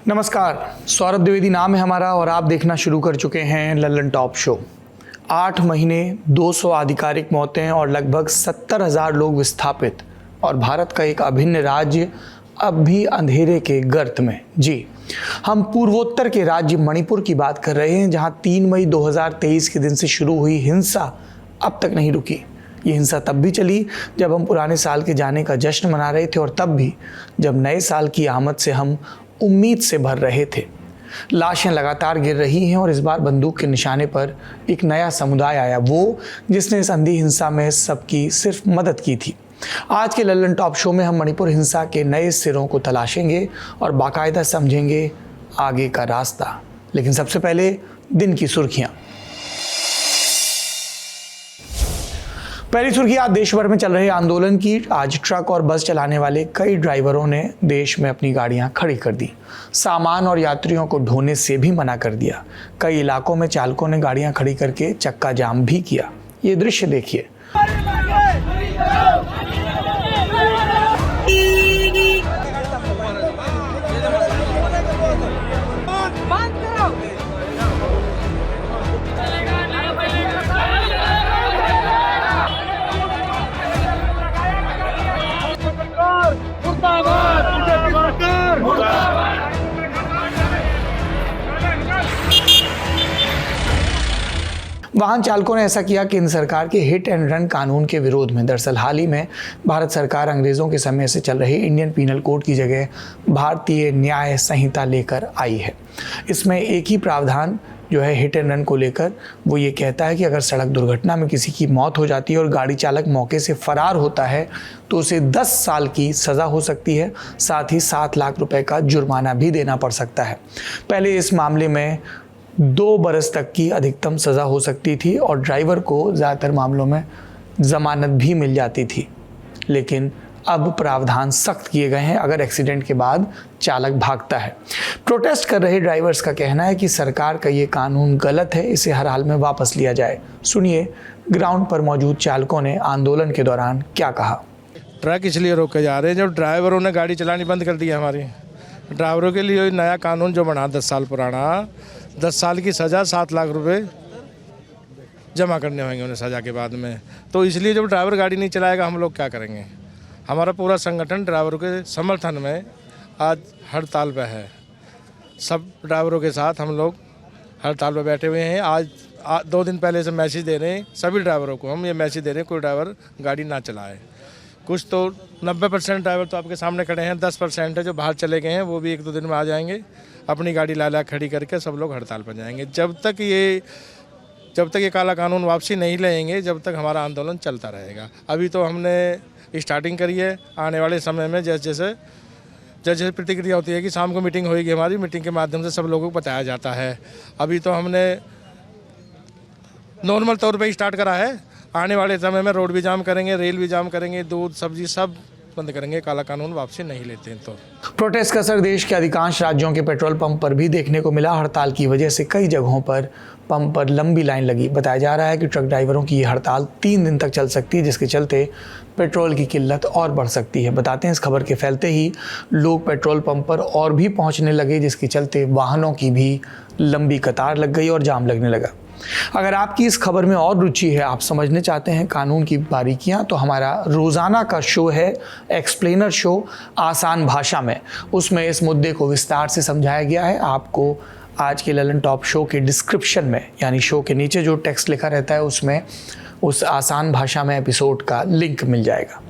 नमस्कार, सौरभ द्विवेदी नाम है हमारा और आप देखना शुरू कर चुके हैं लल्लन टॉप शो। 8 महीने, 200 आधिकारिक मौतें और लगभग 70,000 लोग विस्थापित और भारत का एक अभिन्न राज्य अब भी अंधेरे के गर्त में। जी, हम पूर्वोत्तर के राज्य मणिपुर की बात कर रहे हैं, जहां 3 मई 2023 के दिन से शुरू हुई हिंसा अब तक नहीं रुकी। ये हिंसा तब भी चली जब हम पुराने साल के जाने का जश्न मना रहे थे और तब भी जब नए साल की आमद से हम उम्मीद से भर रहे थे। लाशें लगातार गिर रही हैं और इस बार बंदूक के निशाने पर एक नया समुदाय आया, वो जिसने इस अंधी हिंसा में सबकी सिर्फ मदद की थी। आज के लल्लन टॉप शो में हम मणिपुर हिंसा के नए सिरों को तलाशेंगे और बाकायदा समझेंगे आगे का रास्ता। लेकिन सबसे पहले दिन की सुर्खियां। पहली सुर्खी आज देश भर में चल रहे आंदोलन की। आज ट्रक और बस चलाने वाले कई ड्राइवरों ने देश में अपनी गाड़ियां खड़ी कर दी। सामान और यात्रियों को ढोने से भी मना कर दिया। कई इलाकों में चालकों ने गाड़ियां खड़ी करके चक्का जाम भी किया। ये दृश्य देखिए। वाहन चालकों ने ऐसा किया केंद्र सरकार के हिट एंड रन कानून के विरोध में। दरअसल हाल ही में भारत सरकार अंग्रेजों के समय से चल रहे इंडियन पीनल कोड की जगह भारतीय न्याय संहिता लेकर आई है। इसमें एक ही प्रावधान जो है हिट एंड रन को लेकर, वो ये कहता है कि अगर सड़क दुर्घटना में किसी की मौत हो जाती है और गाड़ी चालक मौके से फरार होता है तो उसे 10 साल की सज़ा हो सकती है, साथ ही 7 लाख रुपए का जुर्माना भी देना पड़ सकता है। पहले इस मामले में 2 बरस तक की अधिकतम सज़ा हो सकती थी और ड्राइवर को ज़्यादातर मामलों में ज़मानत भी मिल जाती थी। लेकिन अब प्रावधान सख्त किए गए हैं अगर एक्सीडेंट के बाद चालक भागता है। प्रोटेस्ट कर रहे ड्राइवर्स का कहना है कि सरकार का ये कानून गलत है, इसे हर हाल में वापस लिया जाए। सुनिए ग्राउंड पर मौजूद चालकों ने आंदोलन के दौरान क्या कहा। ट्रक इसलिए रोके जा रहे हैं जब ड्राइवरों ने गाड़ी चलानी बंद कर दी है। हमारी ड्राइवरों के लिए नया कानून जो बना 10 साल पुराना, 10 साल की सज़ा, 7 लाख रुपए जमा करने होंगे उन्हें सज़ा के बाद में। तो इसलिए जब ड्राइवर गाड़ी नहीं चलाएगा हम लोग क्या करेंगे। हमारा पूरा संगठन ड्राइवरों के समर्थन में आज हड़ताल पे है। सब ड्राइवरों के साथ हम लोग हड़ताल पे बैठे हुए हैं। आज 2 दिन पहले से मैसेज दे रहे हैं सभी ड्राइवरों को, हम ये मैसेज दे रहे हैं कोई ड्राइवर गाड़ी ना चलाए। कुछ तो 90% ड्राइवर तो आपके सामने खड़े हैं, 10% है जो बाहर चले गए हैं, वो भी 1-2 दिन में आ जाएंगे। अपनी गाड़ी ला खड़ी करके सब लोग हड़ताल पर जाएंगे। जब तक ये काला कानून वापसी नहीं लेंगे, जब तक हमारा आंदोलन चलता रहेगा। अभी तो हमने स्टार्टिंग करी है। आने वाले समय में जैसे प्रतिक्रिया होती है कि शाम को मीटिंग होगी, हमारी मीटिंग के माध्यम से सब लोगों को बताया जाता है। अभी तो हमने नॉर्मल तौर पे स्टार्ट करा है। आने वाले समय में रोड भी जाम करेंगे, रेल भी जाम करेंगे, दूध सब्जी सब बंद करेंगे। काला कानून वापसी नहीं लेते हैं तो। प्रोटेस्ट का असर देश के अधिकांश राज्यों के पेट्रोल पंप पर भी देखने को मिला। हड़ताल की वजह से कई जगहों पर पंप पर लंबी लाइन लगी। बताया जा रहा है कि ट्रक ड्राइवरों की ये हड़ताल 3 दिन तक चल सकती है, जिसके चलते पेट्रोल की किल्लत और बढ़ सकती है। बताते हैं इस खबर के फैलते ही लोग पेट्रोल पंप पर और भी पहुंचने लगे, जिसके चलते वाहनों की भी लंबी कतार लग गई और जाम लगने लगा। अगर आपकी इस खबर में और रुचि है, आप समझने चाहते हैं कानून की बारीकियां, तो हमारा रोज़ाना का शो है एक्सप्लेनर शो आसान भाषा में। उसमें इस मुद्दे को विस्तार से समझाया गया है। आपको आज के लल्लन टॉप शो के डिस्क्रिप्शन में, यानी शो के नीचे जो टेक्स्ट लिखा रहता है, उसमें उस आसान भाषा में एपिसोड का लिंक मिल जाएगा।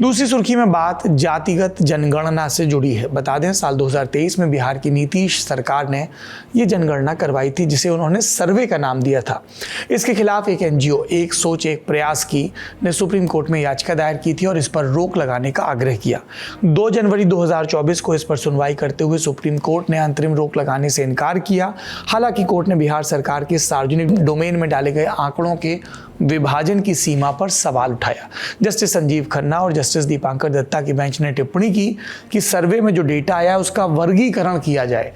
दूसरी सुर्खी में बात जातिगत जनगणना से जुड़ी है। बता दें साल 2023 में बिहार की नीतीश सरकार ने ये जनगणना करवाई थी, जिसे उन्होंने सर्वे का नाम दिया था। इसके खिलाफ एक एनजीओ एक सोच एक प्रयास की ने सुप्रीम कोर्ट में याचिका दायर की थी और इस पर रोक लगाने का आग्रह किया। 2 जनवरी 2024 को इस पर सुनवाई करते हुए सुप्रीम कोर्ट ने अंतरिम रोक लगाने से इनकार किया। हालांकि कोर्ट ने बिहार सरकार के सार्वजनिक डोमेन में डाले गए आंकड़ों के विभाजन की सीमा पर सवाल उठाया। जस्टिस संजीव खन्ना और जस्टिस दीपांकर दत्ता की बेंच ने टिप्पणी की कि सर्वे में जो डेटा आया उसका वर्गीकरण किया जाए,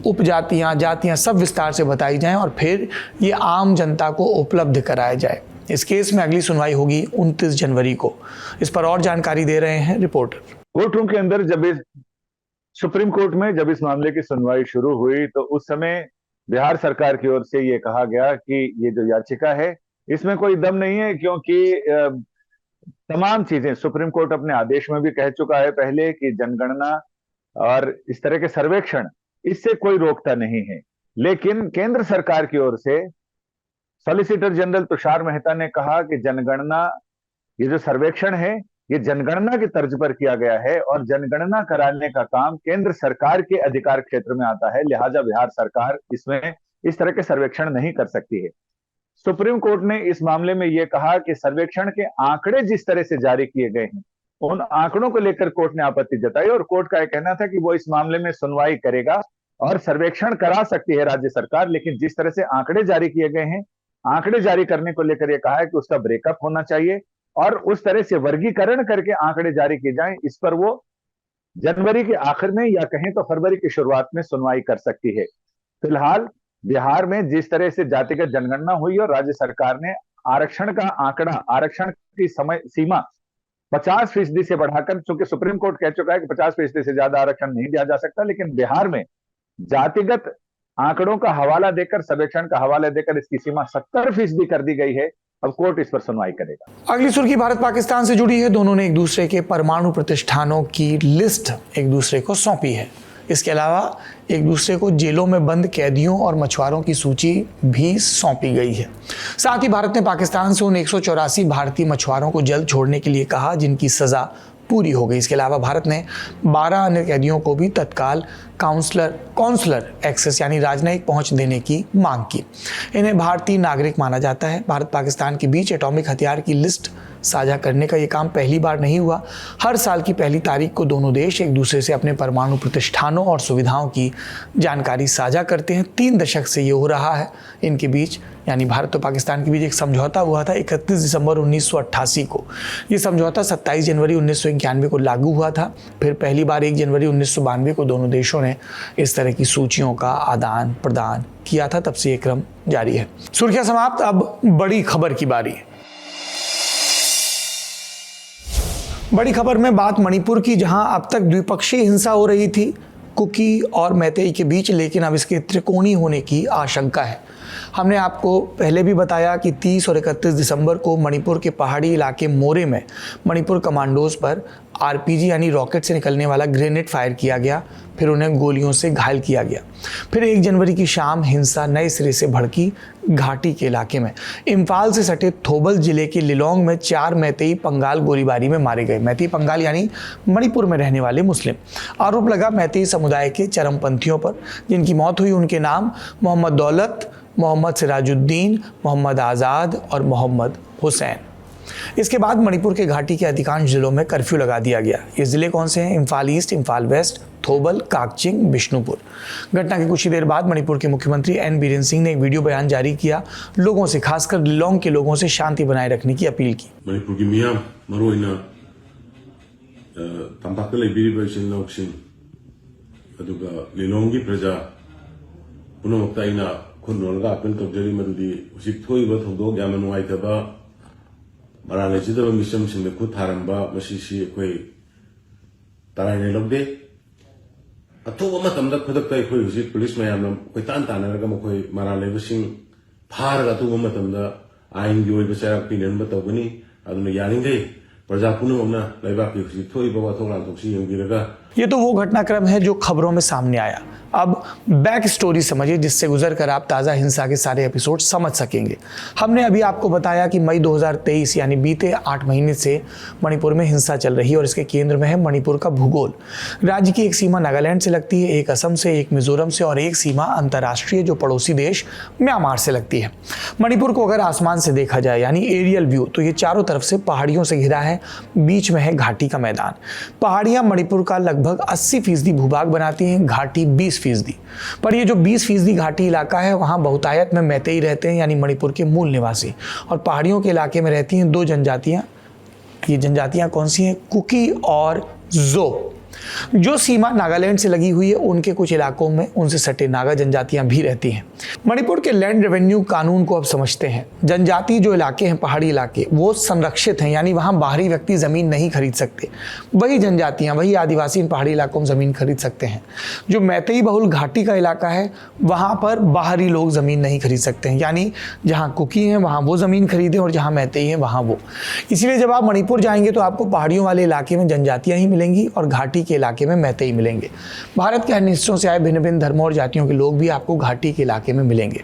उपजातियां, जातियां सब विस्तार से बताई जाएं और फिर ये आम जनता को उपलब्ध कराया जाए। इस केस में अगली सुनवाई होगी 29 जनवरी को। इस पर और जानकारी दे रहे हैं रिपोर्टर। कोर्ट रूम के अंदर जब सुप्रीम कोर्ट में जब इस मामले की सुनवाई शुरू हुई तो उस समय बिहार सरकार की ओर से ये कहा गया कि ये जो याचिका है इसमें कोई दम नहीं है, क्योंकि तमाम चीजें सुप्रीम कोर्ट अपने आदेश में भी कह चुका है पहले कि जनगणना और इस तरह के सर्वेक्षण इससे कोई रोकता नहीं है। लेकिन केंद्र सरकार की ओर से सॉलिसिटर जनरल तुषार मेहता ने कहा कि जनगणना, ये जो सर्वेक्षण है ये जनगणना की तर्ज पर किया गया है और जनगणना कराने का काम केंद्र सरकार के अधिकार क्षेत्र में आता है, लिहाजा बिहार सरकार इसमें इस तरह के सर्वेक्षण नहीं कर सकती है। सुप्रीम कोर्ट ने इस मामले में यह कहा कि सर्वेक्षण के आंकड़े जिस तरह से जारी किए गए हैं उन आंकड़ों को लेकर कोर्ट ने आपत्ति जताई और कोर्ट का यह कहना था कि वो इस मामले में सुनवाई करेगा और सर्वेक्षण करा सकती है राज्य सरकार, लेकिन जिस तरह से आंकड़े जारी किए गए हैं, आंकड़े जारी करने को लेकर यह कहा है कि उसका ब्रेकअप होना चाहिए और उस तरह से वर्गीकरण करके आंकड़े जारी किए जाएं। इस पर वो जनवरी के आखिर में या कहें तो फरवरी की शुरुआत में सुनवाई कर सकती है। फिलहाल बिहार में जिस तरह से जातिगत जनगणना हुई और राज्य सरकार ने आरक्षण का आंकड़ा, आरक्षण की समय सीमा 50% से बढ़ाकर, चूंकि सुप्रीम कोर्ट कह चुका है कि 50% से ज्यादा आरक्षण नहीं दिया जा सकता, लेकिन बिहार में जातिगत आंकड़ों का हवाला देकर, सर्वेक्षण का हवाला देकर इसकी सीमा 70% कर दी गई है। अब कोर्ट इस पर सुनवाई करेगा। अगली सुर्खी भारत पाकिस्तान से जुड़ी है। दोनों ने एक दूसरे के परमाणु प्रतिष्ठानों की लिस्ट एक दूसरे को सौंपी है। इसके अलावा एक दूसरे को जेलों में बंद कैदियों और मछुआरों की सूची भी सौंपी गई है। साथ ही भारत ने पाकिस्तान से उन 184 भारतीय मछुआरों को जल्द छोड़ने के लिए कहा जिनकी सजा पूरी हो गई। इसके अलावा भारत ने 12 अन्य कैदियों को भी तत्काल काउंसलर एक्सेस यानी राजनयिक पहुंच देने की मांग की। इन्हें भारतीय नागरिक माना जाता है। भारत पाकिस्तान के बीच एटॉमिक हथियार की लिस्ट साझा करने का ये काम पहली बार नहीं हुआ। हर साल की पहली तारीख को दोनों देश एक दूसरे से अपने परमाणु प्रतिष्ठानों और सुविधाओं की जानकारी साझा करते हैं। 3 दशक से ये हो रहा है। इनके बीच यानी भारत और पाकिस्तान के बीच एक समझौता हुआ था 31 दिसंबर 1988 को। ये समझौता 27 जनवरी 1991 को लागू हुआ था। फिर पहली बार 1 जनवरी 1992 को दोनों देशों ने इस तरह की सूचियों का आदान प्रदान किया था। तब से ये क्रम जारी है। सुर्खियां समाप्त, अब बड़ी खबर की बारी। बड़ी खबर में बात मणिपुर की, जहां अब तक द्विपक्षीय हिंसा हो रही थी कुकी और मैतेई के बीच, लेकिन अब इसके त्रिकोणीय होने की आशंका है। हमने आपको पहले भी बताया कि 30 और 31 दिसंबर को मणिपुर के पहाड़ी इलाके मोरे में मणिपुर कमांडोज पर आरपीजी यानी रॉकेट से निकलने वाला ग्रेनेड फायर किया गया, फिर उन्हें गोलियों से घायल किया गया। फिर 1 जनवरी की शाम हिंसा नए सिरे से भड़की घाटी के इलाके में। इम्फाल से सटे थोबल जिले के लिलोंग में 4 मैतेई पंगाल गोलीबारी में मारे गए। मैतेई पंगाल यानी मणिपुर में रहने वाले मुस्लिम। आरोप लगा मैतेई समुदाय के चरमपंथियों पर। जिनकी मौत हुई उनके नाम मोहम्मद दौलत, मोहम्मद सिराजुद्दीन, मोहम्मद आज़ाद और मोहम्मद हुसैन। इसके बाद मणिपुर के घाटी के अधिकांश जिलों में कर्फ्यू लगा दिया गया। ये जिले कौन से हैं? Imphal east, Imphal west, Thoubal, Kakching, Bishnupur. घटना के कुछ ही देर बाद मणिपुर के मुख्यमंत्री एन बीरेन सिंह ने एक वीडियो बयान जारी किया। लोगों से, खासकर लिलोंग के लोगों से शांति बनाए रखने की अपील की। मणिपुर की मियाम मरोइना तंपाक लेबिरिबा इसिनौसिन अदुगा लिलोंग की प्रजा पुनमक्ता आइना खुनरोलगा अपील तौजरी मदुदी हुजिक थोइबा थौदोक यामना नुंगाइतबा मराल लेजिदबा मिसमसिंग खुद थारंबा मसिसि अखोइ तारायने लौदे अथोबा मतमदा खुदक्ता अखोइ हुजिक पुलिस मयामना कोइतान तानरगा मखोइ मराल लेबसिंग फारगा अथोबा मतमदा आइनगी ओइबा चराक पिननबा तौगनी अदुना यारिंगै प्रजा पुनमक्ना लैबाकी हुजिक थोइबा वाथोक लांथोकसि यंगिरगा। ये तो वो घटनाक्रम है जो खबरों में सामने आया। अब बैक स्टोरी समझिए, जिससे गुजर कर आप ताज़ा हिंसा के सारे एपिसोड समझ सकेंगे। हमने अभी आपको बताया कि मई 2023 यानी बीते 8 महीने से मणिपुर में हिंसा चल रही है और इसके केंद्र में है मणिपुर का भूगोल। राज्य की एक सीमा नागालैंड से लगती है, एक असम से, एक मिजोरम से और एक सीमा अंतर्राष्ट्रीय जो पड़ोसी देश म्यांमार से लगती है। मणिपुर को अगर आसमान से देखा जाए यानी एरियल व्यू, तो ये चारों तरफ से पहाड़ियों से घिरा है। बीच में है घाटी का मैदान। पहाड़ियाँ मणिपुर का लगभग 80% भूभाग बनाती हैं, घाटी 20%। पर ये जो 20% घाटी इलाका है, वहाँ बहुतायत में मैतेई रहते हैं यानी मणिपुर के मूल निवासी। और पहाड़ियों के इलाके में रहती हैं 2 जनजातियाँ। ये जनजातियाँ कौन सी हैं? कुकी और जो। जो सीमा नागालैंड से लगी हुई है उनके कुछ इलाकों में उनसे सटे नागा जनजातियां भी रहती हैं। मणिपुर के लैंड रेवेन्यू कानून को अब समझते हैं। जनजाति जो इलाके हैं, पहाड़ी इलाके, वो संरक्षित हैं, यानी वहां बाहरी व्यक्ति जमीन नहीं खरीद सकते। वही जनजातियां, वही आदिवासी इन पहाड़ी इलाकों में जमीन खरीद सकते हैं। जो मैतेई बहुल घाटी का इलाका है वहां पर बाहरी लोग जमीन नहीं खरीद सकते हैं, यानी जहां कुकी हैं वहां वो जमीन खरीदें और जहां मैतेई हैं वहां वो। इसलिए जब आप मणिपुर जाएंगे तो आपको पहाड़ियों वाले इलाके में जनजातियां ही मिलेंगी और घाटी के इलाके में मैतेई मिलेंगे। भारत के अन्य हिस्सों से आए भिन्न भिन्न धर्मों और जातियों के लोग भी आपको घाटी के इलाके में मिलेंगे।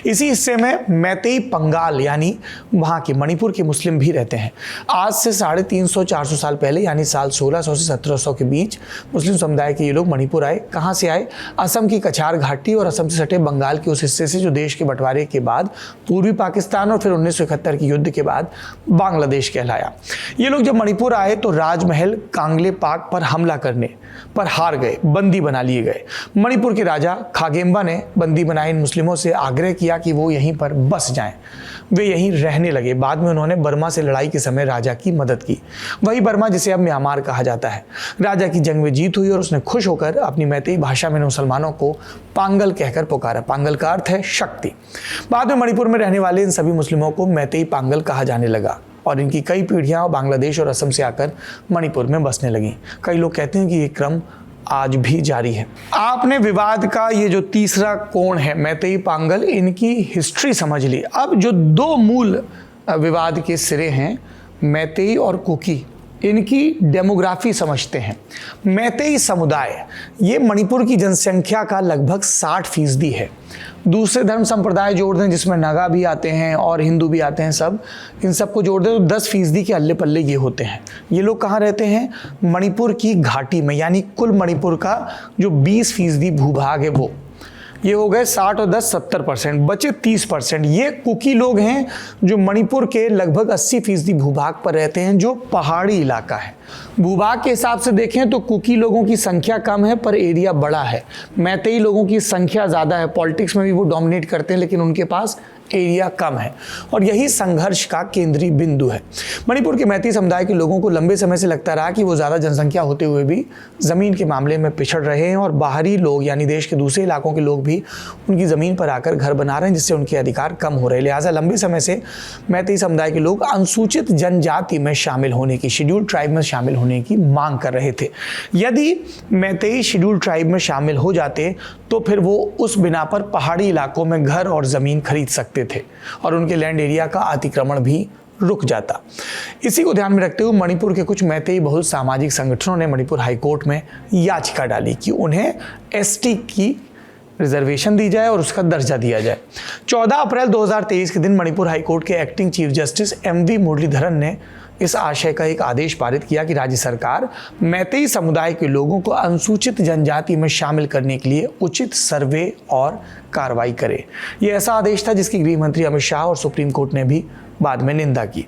इसी हिस्से में मैतेई पंगाल यानी वहां के मणिपुर के मुस्लिम भी रहते हैं। आज से 350-400 साल पहले यानी साल 1600 से 1700 के बीच मुस्लिम समुदाय के ये लोग मणिपुर आए। कहां से आए? असम की कछार घाटी और असम से सटे बंगाल के उस हिस्से से जो देश के बंटवारे के बाद पूर्वी पाकिस्तान और फिर 1971 के युद्ध के बाद बांग्लादेश कहलाया। ये लोग जब मणिपुर आए तो राजमहल कांगले पाक पर हमला करने पर हार गए, बंदी बना लिए गए। मणिपुर के राजा खागेम्बा ने बंदी बनाए इन मुस्लिमों से आग्रह किया कि वो यहीं पर बस जाएं। वे यहीं रहने लगे। बाद में उन्होंने बर्मा से लड़ाई के समय राजा की मदद की, वही बर्मा जिसे अब म्यांमार कहा जाता है। राजा की जंग में जीत हुई और उसने खुश होकर अपनी मैतेई भाषा में मुसलमानों को पांगल कहकर पुकारा। पांगल का अर्थ है शक्ति। बाद में मणिपुर में रहने वाले इन सभी मुस्लिमों को मैतेई पांगल कहा जाने लगा और इनकी कई पीढ़ियां बांग्लादेश और असम से आकर मणिपुर में बसने लगी। कई लोग कहते हैं कि ये क्रम आज भी जारी है। आपने विवाद का ये जो तीसरा कोण है मैतेई पांगल, इनकी हिस्ट्री समझ ली। अब जो दो मूल विवाद के सिरे हैं मैतेई और कुकी, इनकी डेमोग्राफी समझते हैं। मैतेई समुदाय ये मणिपुर की जनसंख्या का लगभग 60% है। दूसरे धर्म संप्रदाय जोड़ दें जिसमें नागा भी आते हैं और हिंदू भी आते हैं, सब इन सबको जोड़ दें तो 10% के अल्ले पल्ले ये होते हैं। ये लोग कहाँ रहते हैं? मणिपुर की घाटी में, यानी कुल मणिपुर का जो 20% भूभाग है वो ये हो गए 60 और 10 70%, बचे 30%। ये कुकी लोग हैं जो मणिपुर के लगभग 80% भूभाग पर रहते हैं, जो पहाड़ी इलाका है। भूभाग के हिसाब से देखें तो कुकी लोगों की संख्या कम है पर एरिया बड़ा है। मैतेई लोगों की संख्या ज़्यादा है, पॉलिटिक्स में भी वो डोमिनेट करते हैं लेकिन उनके पास एरिया कम है और यही संघर्ष का केंद्रीय बिंदु है। मणिपुर के मैतेई समुदाय के लोगों को लंबे समय से लगता रहा कि वो ज़्यादा जनसंख्या होते हुए भी ज़मीन के मामले में पिछड़ रहे हैं और बाहरी लोग यानी देश के दूसरे इलाकों के लोग भी उनकी ज़मीन पर आकर घर बना रहे हैं, जिससे उनके अधिकार कम हो रहे हैं। लिहाजा लंबे समय से मैतेई समुदाय के लोग अनुसूचित जनजाति में शामिल होने की, शेड्यूल्ड ट्राइब में शामिल होने की मांग कर रहे थे। यदि मैतेई शेड्यूल्ड ट्राइब में शामिल हो जाते तो फिर वो उस बिना पर पहाड़ी इलाकों में घर और ज़मीन खरीद सकते थे और उनके लैंड एरिया का अतिक्रमण भी रुक जाता। इसी को ध्यान में रखते हुए मणिपुर के कुछ मैतेई बहुल सामाजिक संगठनों ने मणिपुर हाईकोर्ट में याचिका डाली कि उन्हें एसटी की रिजर्वेशन दी जाए और उसका दर्जा दिया जाए। 14 अप्रैल 2023 के दिन मणिपुर हाईकोर्ट के acting chief justice MV Muralidharan ने इस आशय का एक आदेश पारित किया कि राज्य सरकार मैतेई समुदाय के लोगों को अनुसूचित जनजाति में शामिल करने के लिए उचित सर्वे और कार्रवाई करे। यह ऐसा आदेश था जिसकी गृह मंत्री अमित शाह और सुप्रीम कोर्ट ने भी बाद में निंदा की।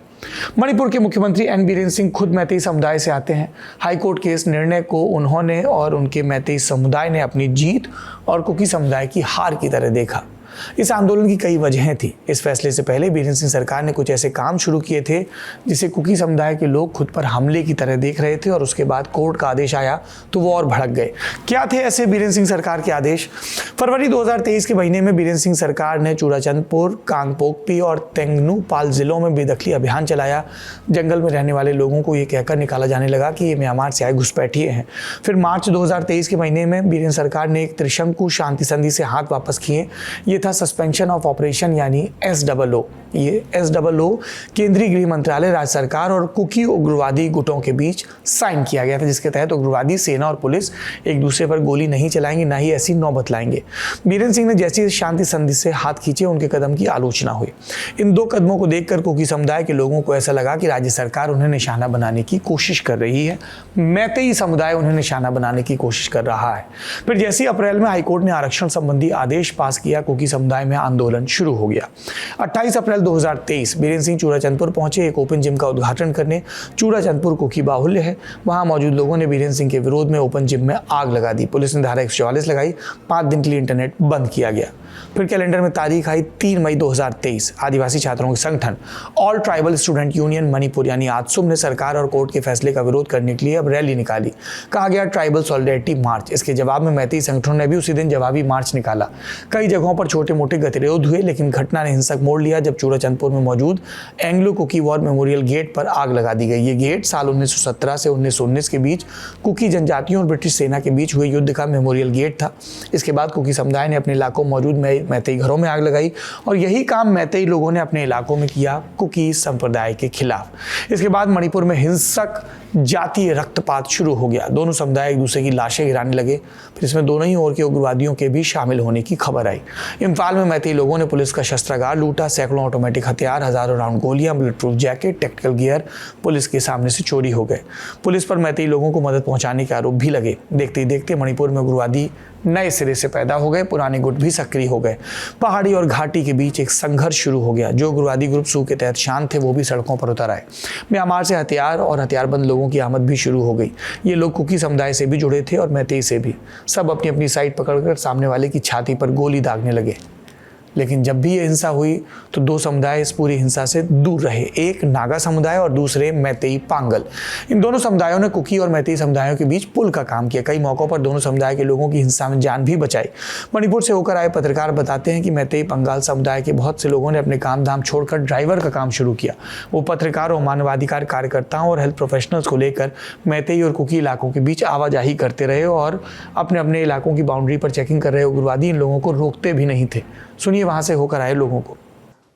मणिपुर के मुख्यमंत्री N बीरेन सिंह खुद मैतेई समुदाय से आते हैं। हाईकोर्ट के इस निर्णय को उन्होंने और उनके मैतेई समुदाय ने अपनी जीत और कुकी समुदाय की हार की तरह देखा। इस आंदोलन की कई वजहें थी। इस फैसले से पहले बीरेन सिंह सरकार ने कुछ ऐसे काम शुरू किए थे जिसे कुकी समुदाय के लोग खुद पर हमले की तरह देख रहे थे और उसके बाद कोर्ट का आदेश आया तो वो और भड़क गए। क्या थे ऐसे बीरेन सिंह सरकार के आदेश? फरवरी 2023 के महीने में बीरेन सिंह सरकार ने चूड़ाचंदपुर, कांगपोकपी और तेंगनूपाल जिलों में बेदखली अभियान चलाया। जंगल में रहने वाले लोगों को ये कहकर निकाला जाने लगा कि ये म्यांमार से आए घुसपैठिए हैं। फिर मार्च 2023 के महीने में बीरेन सरकार ने एक त्रिशंकु शांति संधि से हाथ वापस किए। ये था सस्पेंशन ऑफ ऑपरेशन यानी SOO। ये SOO केंद्रीय गृह मंत्रालय, राज्य सरकार और कुकी उग्रवादी गुटों के बीच साइन किया गया था, जिसके तहत उग्रवादी सेना और पुलिस एक दूसरे पर गोली नहीं चलाएंगे, ना ही ऐसी नौबत लाएंगे। बीरेन सिंह ने जैसे शांति संधि से हाथ खींचे उनके कदम की आलोचना हुई। इन दो कदमों को देखकर कुकी समुदाय के लोगों को ऐसा लगा कि राज्य सरकार उन्हें निशाना बनाने की कोशिश कर रही है, मैतेई समुदाय उन्हें निशाना बनाने की कोशिश कर रहा है। फिर जैसे अप्रैल में हाईकोर्ट ने आरक्षण संबंधी आदेश पास किया, कुकी समुदाय में आंदोलन शुरू हो गया। 28 अप्रैल 2023 बीरेन सिंह चूड़ाचंदपुर पहुंचे एक ओपन जिम का उद्घाटन करने। चूड़ाचंदपुर कुकी बाहुल्य है, वहां मौजूद लोगों ने बीरेन सिंह के विरोध में ओपन जिम में आग लगा दी। पुलिस ने धारा 144 लगाई। 5 दिन के लिए इंटरनेट बंद किया गया। फिर कैलेंडर में तारीख आई 3 मई 2023। आदिवासी छात्रों के संगठन all tribal student union Manipur यानी आत्सुम ने सरकार और कोर्ट के फैसले का विरोध करने के लिए अब रैली निकाली। कहा गया ट्राइबल सॉलिडेरिटी मार्च। इसके जवाब में मैतेई संगठनों ने भी उसी दिन जवाबी मार्च निकाला। कई जगहों पर छोटे मोटे गतिरोध हुए, लेकिन घटना ने हिंसक मोड़ लिया जब चूड़ाचंदपुर में मौजूद Anglo Kuki war memorial gate पर आग लगा दी गई। ये गेट साल 1917 से 1919 के बीच कुकी जनजातियों और ब्रिटिश सेना के बीच हुए युद्ध का मेमोरियल गेट था। इसके बाद कुकी समुदाय ने अपने इलाकों में मौजूद मैतेई घरों में आग लगाई और यही काम मैतेई लोगों ने अपने इलाकों में किया कुकी संप्रदाय के खिलाफ। इसके बाद मणिपुर में हिंसक जातीय रक्तपात शुरू हो गया। दोनों समुदाय एक दूसरे की लाशें गिराने लगे। फिर इसमें दोनों ही ओर के उग्रवादियों के भी शामिल होने की खबर आई। इम्फाल में मैतेई लोगों ने पुलिस का शस्त्रागार लूटा। सैकड़ों ऑटोमेटिक हथियार, हजारों राउंड गोलियां, bullet proof jacket, tactical gear police के सामने से चोरी हो गए। पुलिस पर मैतेई लोगों को मदद पहुंचाने के आरोप भी लगे। देखते ही देखते मणिपुर में उग्रवादी नए सिरे से पैदा हो गए। पुराने गुट भी सक्रिय हो गए। पहाड़ी और घाटी के बीच एक संघर्ष शुरू हो गया। जो उग्रवादी ग्रुप सू के तहत शांत थे वो भी सड़कों पर उतर आए। म्यांमार से हथियार और हथियारबंद लोगों की आमद भी शुरू हो गई। ये लोग कुकी समुदाय से भी जुड़े थे और मैतेई से भी। सब अपनी अपनी साइड पकड़कर सामने वाले की छाती पर गोली दागने लगे। लेकिन जब भी ये हिंसा हुई तो दो समुदाय इस पूरी हिंसा से दूर रहे। एक नागा समुदाय और दूसरे मैतेई पांगल। इन दोनों समुदायों ने कुकी और मैतेई समुदायों के बीच पुल का काम किया। कई मौकों पर दोनों समुदाय के लोगों की हिंसा में जान भी बचाई। मणिपुर से होकर आए पत्रकार बताते हैं कि मैतेई पंगाल समुदाय के बहुत से लोगों ने अपने काम धाम छोड़कर ड्राइवर का काम शुरू किया। वो पत्रकारों, मानवाधिकार कार्यकर्ताओं और हेल्थ प्रोफेशनल्स को लेकर मैतेई और कुकी इलाकों के बीच आवाजाही करते रहे और अपने अपने इलाकों की बाउंड्री पर चेकिंग कर रहे उग्रवादी इन लोगों को रोकते भी नहीं थे। सुनिए वहाँ से होकर आए लोगों को।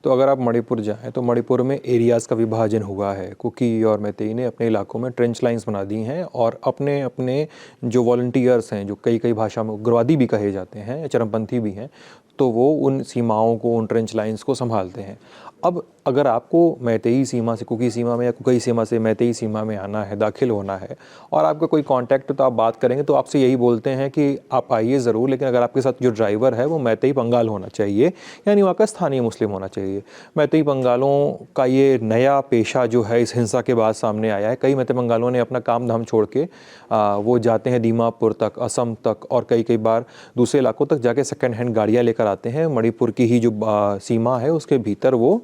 तो अगर आप मणिपुर जाएं तो मणिपुर में एरियाज़ का विभाजन हुआ है। कुकी और मैतेई ने अपने इलाकों में ट्रेंच लाइंस बना दी हैं और अपने अपने जो वॉलंटियर्स हैं, जो कई भाषा में उग्रवादी भी कहे जाते हैं, चरमपंथी भी हैं, तो वो उन सीमाओं को, उन ट्रेंच लाइंस को संभालते हैं। अब अगर आपको मैतेई सीमा से कुकी सीमा में या कुकी सीमा से मैतेई सीमा में आना है, दाखिल होना है और आपका कोई कांटेक्ट तो आप बात करेंगे तो आपसे यही बोलते हैं कि आप आइए ज़रूर, लेकिन अगर आपके साथ जो ड्राइवर है वो मैतेई पंगाल होना चाहिए, यानी वहाँ का स्थानीय मुस्लिम होना चाहिए। मैतेई पंगालों का ये नया पेशा जो है इस हिंसा के बाद सामने आया है। कई मैतेई पंगालों ने अपना काम धाम छोड़ के वो जाते हैं दीमापुर तक, असम तक और कई बार दूसरे इलाकों तक जाके सेकेंड हैंड गाड़ियाँ लेकर आते हैं। मणिपुर की ही जो सीमा है उसके भीतर वो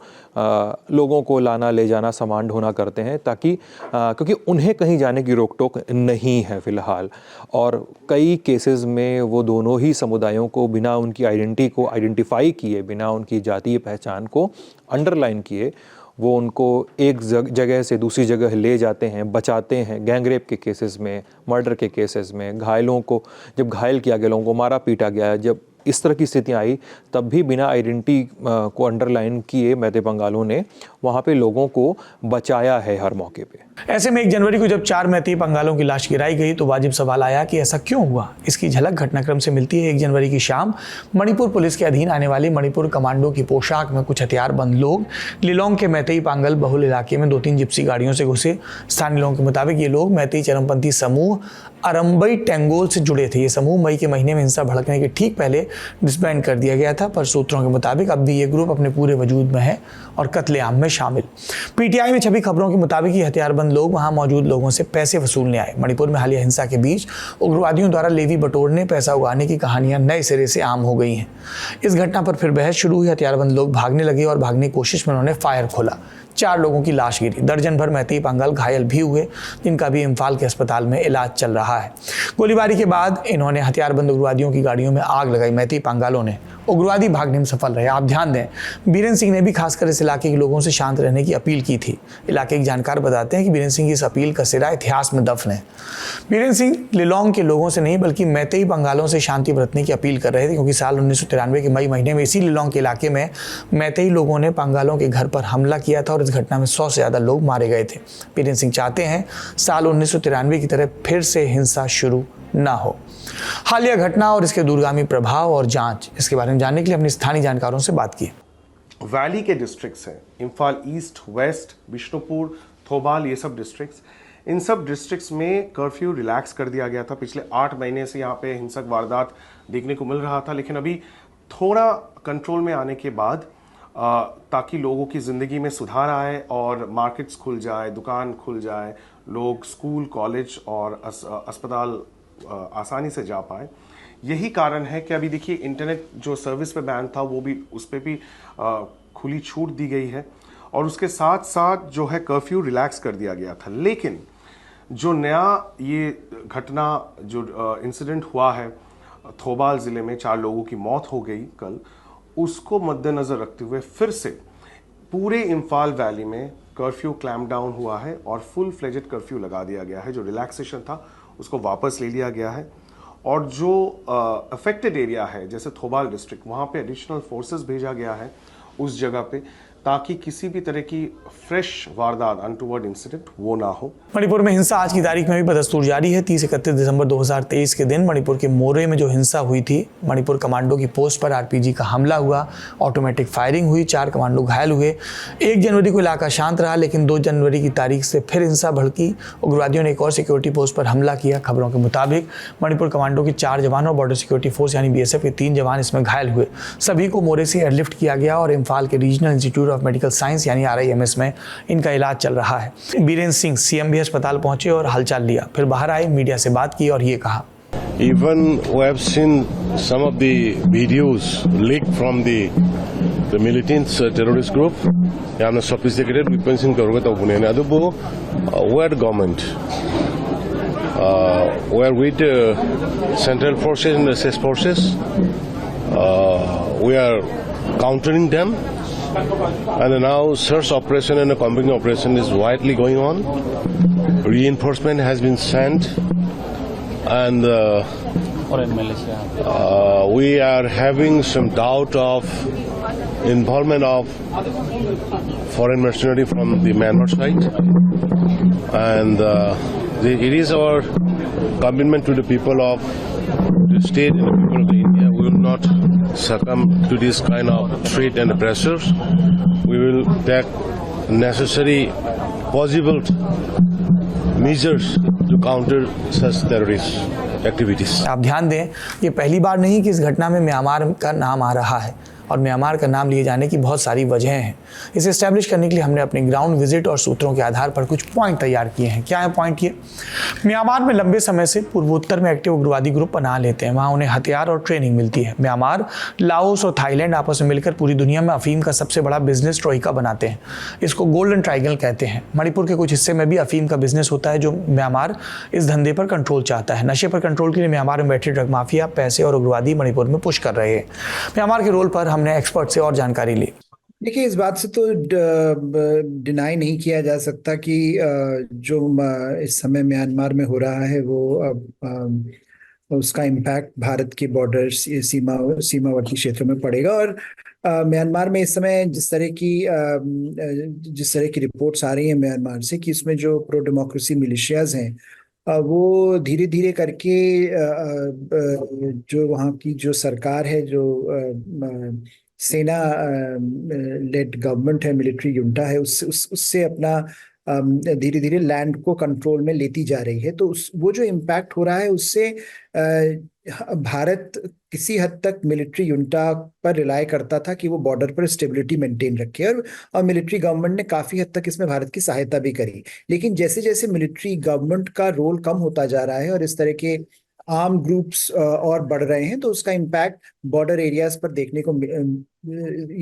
लोगों को लाना ले जाना, सामान ढोना करते हैं, ताकि क्योंकि उन्हें कहीं जाने की रोक टोक नहीं है फ़िलहाल। और कई केसेस में वो दोनों ही समुदायों को बिना उनकी आइडेंटिटी को आइडेंटिफाई किए, बिना उनकी जातीय पहचान को अंडरलाइन किए, वो उनको एक जगह से दूसरी जगह ले जाते हैं, बचाते हैं। गैंगरेप के केसेस में, मर्डर के केसेस में, घायलों को जब घायल किया गया, लोगों को मारा पीटा गया, जब इस तरह की स्थितियाँ आई तब भी बिना आइडेंटिटी को अंडरलाइन किए मैतेई पंगालों ने वहाँ पे लोगों को बचाया है हर मौके पे। ऐसे में 1 जनवरी को जब 4 मैतेई पंगालों की लाश गिराई गई तो वाजिब सवाल आया कि ऐसा क्यों हुआ। इसकी झलक घटनाक्रम से मिलती है। 1 जनवरी की शाम मणिपुर पुलिस के अधीन आने वाली मणिपुर कमांडो की पोशाक में कुछ हथियारबंद लोग लिलोंग के मैतेई पांगल बहुल इलाके में 2-3 जिप्सी गाड़ियों से घुसे। स्थानीय लोगों के मुताबिक ये लोग मैतेई चरमपंथी समूह अरम्बई टेंगोल से जुड़े थे। ये समूह मई के महीने में हिंसा भड़कने के ठीक पहले डिसबैंड कर दिया गया था, पर सूत्रों के मुताबिक अब भी ये ग्रुप अपने पूरे वजूद में है और कत्लेआम में शामिल। पीटीआई में छपी खबरों के मुताबिक ये हथियारबंद लोग वहां मौजूद लोगों से पैसे वसूलने आए। मणिपुर में हालिया हिंसा के बीच उग्रवादियों द्वारा लेवी बटोरने, पैसा उगाने की कहानियां नए सिरे से आम हो गई हैं। इस घटना पर फिर बहस शुरू हुई। हथियारबंद लोग भागने लगे और भागने की कोशिश में उन्होंने फायर खोला। 4 लोगों की लाश गिरी। दर्जन भर मैतेई पंगाल घायल भी हुए, जिनका भी इम्फाल के अस्पताल में इलाज चल रहा है। गोलीबारी के बाद इन्होंने हथियारबंद उग्रवादियों की गाड़ियों में आग लगाई। मैतेई पंगालों ने उग्रवादी भागने में सफल रहे। आप ध्यान दें, बीरेन सिंह ने भी खासकर इस इलाके के लोगों से शांत रहने की अपील की थी। इलाके के जानकार बताते हैं कि बीरेन सिंह की इस अपील का सिरा इतिहास में दफन है। बीरेन सिंह लिलोंग के लोगों से नहीं बल्कि मैतेई पंगालों से शांति बरतने की अपील कर रहे थे, क्योंकि साल 1993 के मई महीने में इसी लिलोंग के इलाके में मैतेई लोगों ने पंगालों के घर पर हमला किया था और इस घटना में 100 से ज़्यादा लोग मारे गए थे। बीरेन सिंह चाहते हैं साल 1993 की तरह फिर से हिंसा शुरू ना हो। हालिया घटना और इसके दूरगामी प्रभाव और जांच, इसके बारे में जानने के लिए अपने स्थानीय जानकारों से बात की। वैली के डिस्ट्रिक्ट्स हैं, इम्फाल ईस्ट, वेस्ट, बिष्णुपुर, थोबाल, ये सब डिस्ट्रिक्ट्स, इन सब डिस्ट्रिक्ट्स में कर्फ्यू रिलैक्स कर दिया गया था। पिछले 8 महीने से यहाँ पे हिंसक वारदात देखने को मिल रहा था, लेकिन अभी थोड़ा कंट्रोल में आने के बाद ताकि लोगों की ज़िंदगी में सुधार आए और मार्केट्स खुल जाए, दुकान खुल जाए, लोग स्कूल, कॉलेज और अस्पताल आसानी से जा पाए, यही कारण है कि अभी देखिए इंटरनेट जो सर्विस पे बैन था वो भी उस पर भी खुली छूट दी गई है और उसके साथ साथ जो है कर्फ्यू रिलैक्स कर दिया गया था। लेकिन जो नया ये घटना जो इंसिडेंट हुआ है थौबाल ज़िले में 4 लोगों की मौत हो गई कल, उसको मद्देनज़र रखते हुए फिर से पूरे इम्फाल वैली में कर्फ्यू क्लैम्प डाउन हुआ है और फुल फ्लेजेड कर्फ्यू लगा दिया गया है। जो रिलैक्सेशन था उसको वापस ले लिया गया है और जो अफेक्टेड एरिया है जैसे थौबाल डिस्ट्रिक्ट, वहाँ पे एडिशनल फोर्सेस भेजा गया है उस जगह पे, ताकि किसी भी तरह की फ्रेश वारदात अनटूवर्ड इंसिडेंट वो ना हो। मणिपुर में हिंसा आज की तारीख में भी बदस्तूर जारी है। 30-31 दिसंबर 2023 के दिन मणिपुर के मोरे में जो हिंसा हुई थी, मणिपुर कमांडो की पोस्ट पर आरपीजी का हमला हुआ, ऑटोमेटिक फायरिंग हुई, 4 कमांडो घायल हुए। 1 जनवरी को इलाका शांत रहा, लेकिन 2 जनवरी की तारीख से फिर हिंसा भड़की। उग्रवादियों ने एक और सिक्योरिटी पोस्ट पर हमला किया। खबरों के मुताबिक मणिपुर कमांडो के 4 जवान और बॉर्डर सिक्योरिटी फोर्स यानी बीएसएफ के 3 जवान इसमें घायल हुए। सभी को मोरे से एयरलिफ्ट किया गया और इम्फाल के regional institute of medical science यानी RIMS में इनका इलाज चल रहा है। बीरेंद्र सिंह CM भी अस्पताल पहुंचे और हालचाल लिया, फिर बाहर आए, मीडिया से बात की और ये कहा। Even we have seen some of the videos leaked from the militant terrorist group. Yana sophisticated weapons in Karga to bune na adu bo where government where with central forces and SS forces we are countering them. And now search operation and a combined operation is widely going on. Reinforcement has been sent and we are having some doubt of involvement of foreign mercenary from the Myanmar side. And it is our commitment to the people of the state and the people of India. We will not succumb to this kind of threat and pressures. We will take necessary possible measures to counter such terrorist activities. आप ध्यान दें, ये पहली बार नहीं कि इस घटना में म्यांमार का नाम आ रहा है और म्यांमार का नाम लिए जाने की बहुत सारी वजहें हैं। इसे एस्टैब्लिश करने के लिए हमने अपने ग्राउंड विजिट और सूत्रों के आधार पर कुछ पॉइंट तैयार किए हैं। क्या है पॉइंट ये? म्यांमार में लंबे समय से पूर्वोत्तर में एक्टिव उग्रवादी ग्रुप पनाह लेते हैं। वहाँ उन्हें हथियार और ट्रेनिंग मिलती है। म्यांमार, लाओस और थाईलैंड आपस में मिलकर पूरी दुनिया में अफीम का सबसे बड़ा बिजनेस ट्रोइका बनाते हैं। इसको गोल्डन ट्राइंगल कहते हैं। मणिपुर के कुछ हिस्से में भी अफीम का बिजनेस होता है, जो म्यांमार इस धंधे पर कंट्रोल चाहता है। नशे पर कंट्रोल के लिए म्यांमार में बैठे ड्रग माफिया, पैसे और उग्रवादी मणिपुर में पुश कर रहे हैं। म्यांमार के रोल पर हमने एक्सपर्ट से और जानकारी ली। देखिए, इस बात से तो डिनाई नहीं किया जा सकता कि जो इस समय म्यांमार में हो रहा है वो उसका इम्पैक्ट भारत के बॉर्डर्स, सीमावर्ती क्षेत्रों में पड़ेगा। और म्यांमार में इस समय जिस तरह की रिपोर्ट्स आ रही हैं म्यांमार से कि इसमें जो प्रो डेमोक्रेसी मिलिशियाज हैं वो धीरे धीरे करके जो वहाँ की जो सरकार है, जो सेना लेड गवर्नमेंट है, मिलिट्री युंटा है, उससे अपना धीरे धीरे लैंड को कंट्रोल में लेती जा रही है। तो वो जो इम्पैक्ट हो रहा है उससे भारत किसी हद तक मिलिट्री युंटा पर रिलाय करता था कि वो बॉर्डर पर स्टेबिलिटी मेंटेन रखे, और मिलिट्री गवर्नमेंट ने काफ़ी हद तक इसमें भारत की सहायता भी करी। लेकिन जैसे जैसे मिलिट्री गवर्नमेंट का रोल कम होता जा रहा है और इस तरह के आर्म ग्रुप्स और बढ़ रहे हैं, तो उसका इम्पैक्ट बॉर्डर एरियाज पर देखने को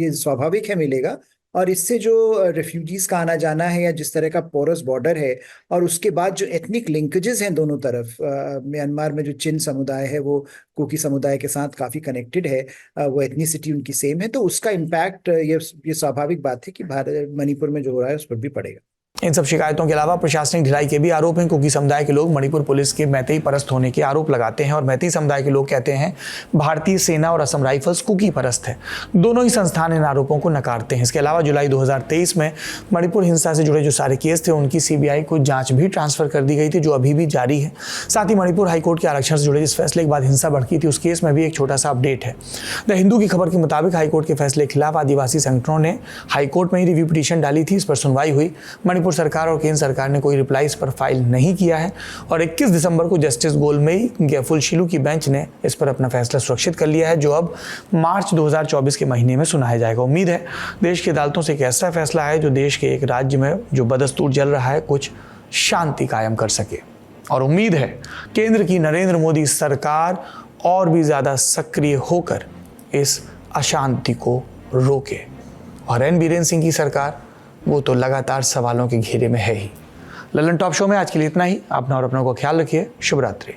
ये स्वाभाविक है मिलेगा। और इससे जो रेफ्यूजीज का आना जाना है या जिस तरह का पोरस बॉर्डर है, और उसके बाद जो एथनिक लिंकेजेस हैं दोनों तरफ, म्यांमार में जो चिन समुदाय है वो कुकी समुदाय के साथ काफ़ी कनेक्टेड है, वो एथनिसिटी उनकी सेम है, तो उसका इम्पैक्ट ये स्वाभाविक बात है कि मणिपुर में जो हो रहा है उस पर भी पड़ेगा। इन सब शिकायतों के अलावा प्रशासनिक ढिलाई के भी आरोप हैं। कुकी समुदाय के लोग मणिपुर पुलिस के मैतेई परस्त होने के आरोप लगाते हैं और मैतेई समुदाय के लोग कहते हैं भारतीय सेना और असम राइफल्स कुकी परस्त है। दोनों ही संस्थान इन आरोपों को नकारते हैं। इसके अलावा जुलाई 2023 में मणिपुर हिंसा से जुड़े जो सारे केस थे उनकी CBI को जांच भी ट्रांसफर कर दी गई थी, जो अभी भी जारी है। साथ ही मणिपुर हाईकोर्ट के आरक्षण से जुड़े जिस फैसले के बाद हिंसा भड़की थी उस केस में भी एक छोटा सा अपडेट है। द हिंदू की खबर के मुताबिक हाईकोर्ट के फैसले के खिलाफ आदिवासी संगठनों ने हाईकोर्ट में ही रिव्यू पिटीशन डाली थी। इस पर सुनवाई हुई। मणिपुर सरकार और केंद्र सरकार ने कोई रिप्लाई इस पर फाइल नहीं किया है और 21 दिसंबर को जस्टिस गोलमेई गैफुल शिलू की बेंच ने इस पर अपना फैसला सुरक्षित कर लिया है, जो अब मार्च 2024 के महीने में सुनाया जाएगा। उम्मीद है देश की अदालतों से एक ऐसा फैसला है जो देश के एक राज्य में जो बदस्तूर चल रहा है कुछ शांति कायम कर सके। और उम्मीद है केंद्र की नरेंद्र मोदी सरकार और भी ज़्यादा सक्रिय होकर इस अशांति को रोके। और एन बीरेन सिंह की सरकार वो तो लगातार सवालों के घेरे में है ही। ललन टॉप शो में आज के लिए इतना ही। अपना और अपनों को ख्याल रखिए। शुभ रात्रि।